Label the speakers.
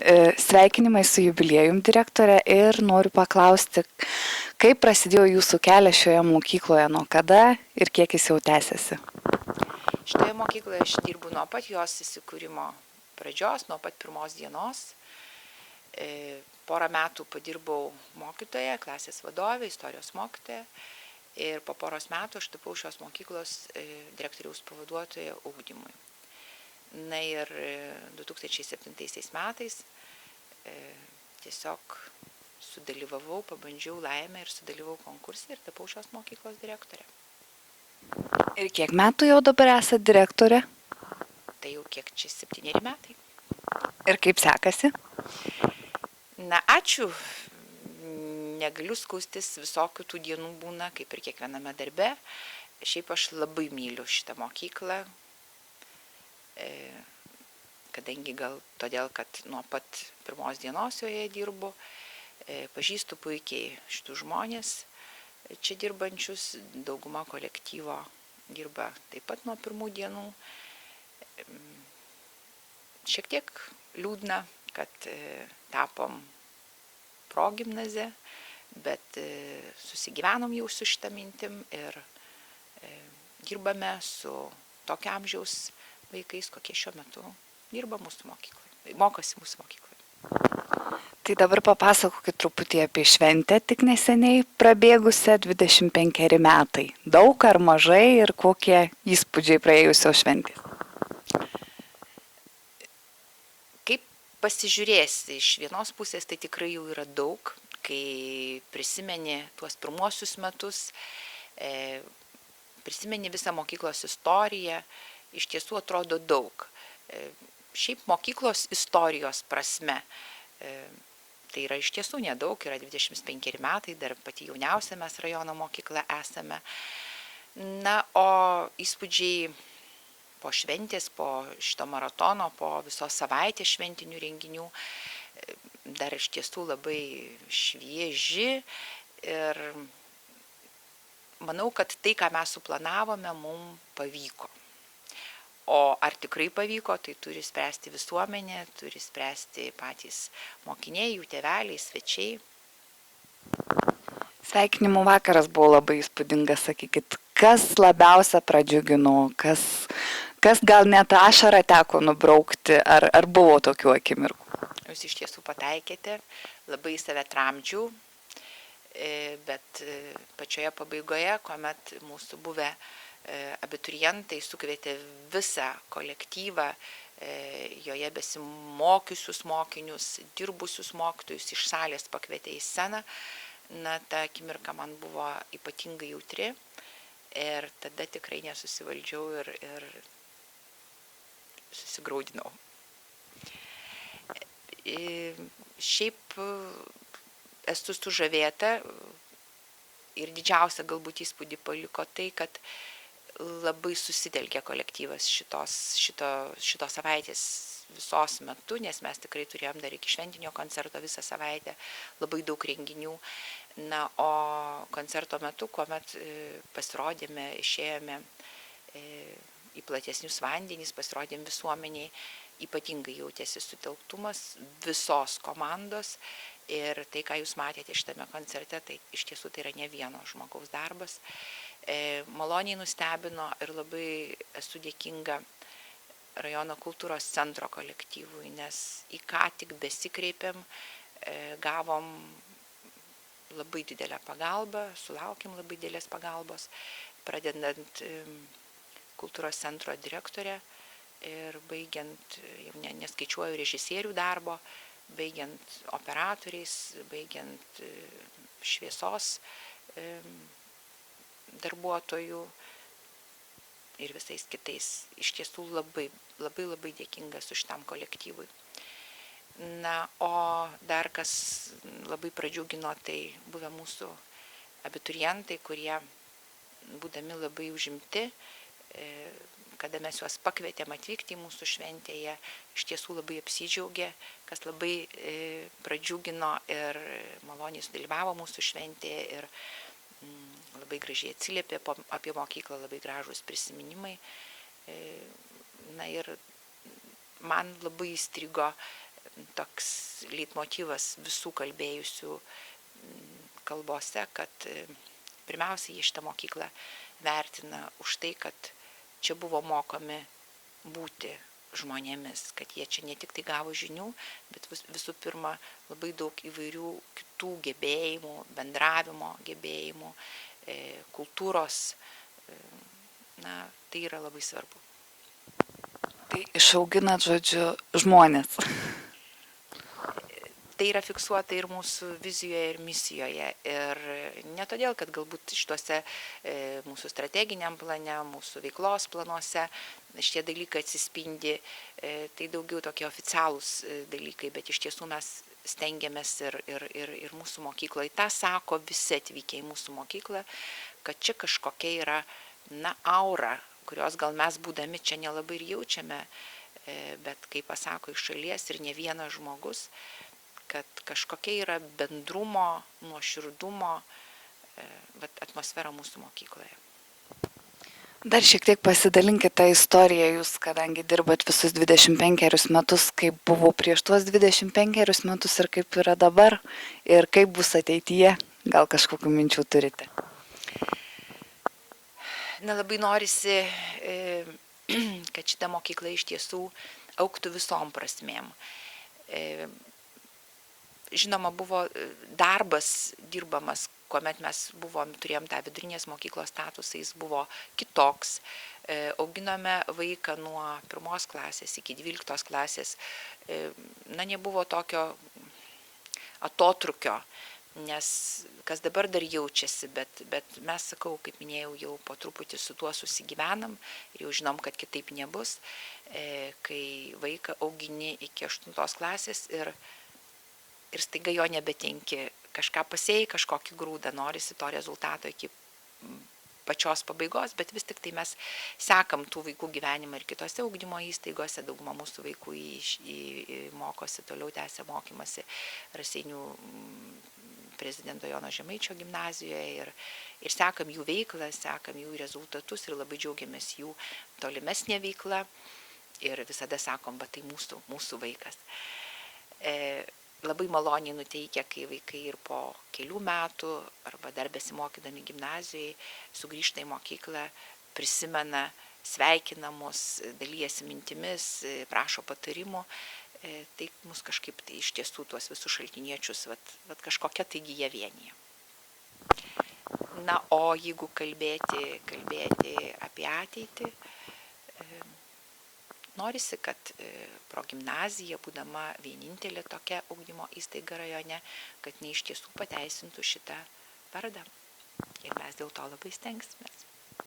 Speaker 1: Sveikinimai su jubiliejum direktorė ir noriu paklausti, kaip prasidėjo jūsų kelias šioje mokykloje, nuo kada ir kiek jis jau tęsiasi?
Speaker 2: Šitoje mokykloje aš dirbu nuo pat jos įsikūrimo pradžios, nuo pat pirmos dienos. Porą metų padirbau mokytoje, klasės vadovė, istorijos mokytoje. Ir po poros metų aš tapau šios mokyklos direktoriaus pavaduotoja ugdymui. Na ir 2007 metais tiesiog sudalyvavau, pabandžiau laimę ir sudalyvavau konkursą ir tapau šios mokyklos direktorė.
Speaker 1: Ir kiek metų jau dabar esate direktorė?
Speaker 2: Tai jau kiek čia 7 metai.
Speaker 1: Ir kaip sekasi?
Speaker 2: Na, ačiū. Negaliu skųstis, visokių tų dienų būna, kaip ir kiekviename darbe. Šiaip aš labai myliu šitą mokyklą, kadangi gal todėl, kad nuo pat pirmos dienos joje dirbu, pažįstu puikiai šitų žmonės čia dirbančius, dauguma kolektyvo dirba taip pat nuo pirmų dienų. Šiek tiek liūdna, kad tapom progimnazė, bet susigyvenom jau su šitą mintim ir dirbame su tokio amžiaus vaikais, kokie šiuo metu dirba mūsų mokykloje, mokosi mūsų mokykloje.
Speaker 1: Tai dabar papasakokit truputį apie šventę, tik neseniai prabėgusią 25 metai. Daug ar mažai ir kokie įspūdžiai praėjusios šventės?
Speaker 2: Kaip pasižiūrėsi, iš vienos pusės tai tikrai jau yra daug, kai prisimeni tuos pirmuosius metus, prisimeni visą mokyklos istoriją, iš tiesų atrodo daug. Šiaip mokyklos istorijos prasme, tai yra iš tiesų nedaug, yra 25 metai, dar pati jauniausia mes rajono mokykla esame. Na, o įspūdžiai po šventės, po šito maratono, po visos savaitės šventinių renginių, dar iš tiesų labai švieži ir manau, kad tai, ką mes suplanavome, mums pavyko. O ar tikrai pavyko, tai turi spręsti visuomenė, turi spręsti patys mokiniai, jų tėveliai, svečiai.
Speaker 1: Sveikinimų vakaras buvo labai įspūdingas, sakykit, kas labiausia pradžiugino, kas gal net ašarą teko nubraukti, ar buvo tokių akimirkų?
Speaker 2: Jūs iš tiesų pataikėte, labai save tramdžiau, bet pačioje pabaigoje, kuomet mūsų buvę abiturientai sukvietė visą kolektyvą, joje besimokiusius mokinius, dirbusius mokytojus iš salės pakvietė į sceną. Na, ta akimirka man buvo ypatingai jautri ir tada tikrai nesusivaldžiau ir susigraudinau. Šiaip esu sužavėta ir didžiausia galbūt įspūdį paliko tai, kad labai susitelkė kolektyvas šitos savaitės visos metu, nes mes tikrai turėjom dar iki šventinio koncerto visą savaitę, labai daug renginių. Na, o koncerto metu, kuomet pasirodėme, išėjome į platesnius vandenys, pasirodėm visuomeniai, ypatingai jautėsi sutelktumas visos komandos ir tai, ką jūs matėte šitame koncerte, tai iš tiesų tai yra ne vieno žmogaus darbas. Maloniai nustebino ir labai esu dėkinga rajono kultūros centro kolektyvui, nes į ką tik besikreipėm, gavom labai didelę pagalbą, sulaukėm labai didelės pagalbos, pradedant kultūros centro direktorę ir baigiant, jau neskaičiuoju režisierių darbo, baigiant operatoriais, baigiant šviesos darbuotojų ir visais kitais. Iš tiesų labai dėkingas už tam kolektyvui. Na, o dar kas labai pradžiugino, tai buvę mūsų abiturientai, kurie būdami labai užimti, kada mes juos pakvietėm atvykti į mūsų šventę, jie iš tiesų labai apsidžiaugė, kas labai pradžiugino ir maloniai sudalyvavo mūsų šventėje ir labai gražiai atsiliepė apie mokyklą, labai gražūs prisiminimai. Na ir man labai įstrigo toks leitmotyvas visų kalbėjusių kalbose, kad pirmiausia, jie šitą mokyklą vertina už tai, kad čia buvo mokomi būti žmonėmis, kad jie čia ne tik tai gavo žinių, bet visų pirma labai daug įvairių kitų gebėjimų, bendravimo gebėjimų, kultūros. Na, tai yra labai svarbu.
Speaker 1: Tai išauginat, žodžiu, žmonės.
Speaker 2: Tai yra fiksuota ir mūsų vizijoje ir misijoje. Ir ne todėl, kad galbūt šituose mūsų strateginiam plane, mūsų veiklos planuose šitie dalykai atsispindi, tai daugiau tokie oficialūs dalykai, bet iš tiesų mes stengiamės ir mūsų mokykloje. Ta sako visi atvykę į mūsų mokyklą, kad čia kažkokia yra, na, aura, kurios gal mes būdami čia nelabai ir jaučiame, bet kaip pasako iš šalies ir ne vienas žmogus, kad kažkokia yra bendrumo, nuoširdumo atmosfera mūsų mokykloje.
Speaker 1: Dar šiek tiek pasidalinkite tą istoriją, jūs, kadangi dirbat visus 25 metus, kaip buvo prieš tuos 25 metus ir kaip yra dabar, ir kaip bus ateityje, gal kažkokių minčių turite?
Speaker 2: Na, labai norisi, kad šita mokykla iš tiesų augtų visom prasmėm. Žinoma, buvo darbas dirbamas, kuomet mes turėjom tą vidurinės mokyklos statusą, jis buvo kitoks. Auginome vaiką nuo 1 klasės iki 12 klasės. Na, nebuvo tokio atotrukio, nes kas dabar dar jaučiasi, bet mes, sakau, kaip minėjau, jau po truputį su tuo susigyvenam ir jau žinom, kad kitaip nebus, kai vaiką augini iki 8 klasės ir staiga jo nebetinki. Kažką pasėjai, kažkokį grūdą, norisi to rezultato iki pačios pabaigos, bet vis tik tai mes sekam tų vaikų gyvenimą ir kitose ugdymo įstaigose, dauguma mūsų vaikų mokosi, toliau tęsia mokymasi Raseinių prezidento Jono Žemaičio gimnazijoje ir sekam jų veiklą, sekam jų rezultatus ir labai džiaugiamės jų tolimesnė veikla ir visada sakom, bet tai mūsų vaikas. Labai maloniai nuteikia, kai vaikai ir po kelių metų arba dar besimokydami gimnazijoje sugrįžta į mokyklą, prisimena, sveikina mus, dalyjasi mintimis, prašo patarimų. Tai mus kažkaip tai iš tiesų tuos visus šaltiniečius kažkokia taigi jie vienyje. Na, o jeigu kalbėti apie ateitį, norisi, kad progimnazija, būdama vienintelė tokia ugdymo įstaiga rajone, kad ne iš tiesų pateisintų šitą vardą. Ir mes dėl to labai stengsimės.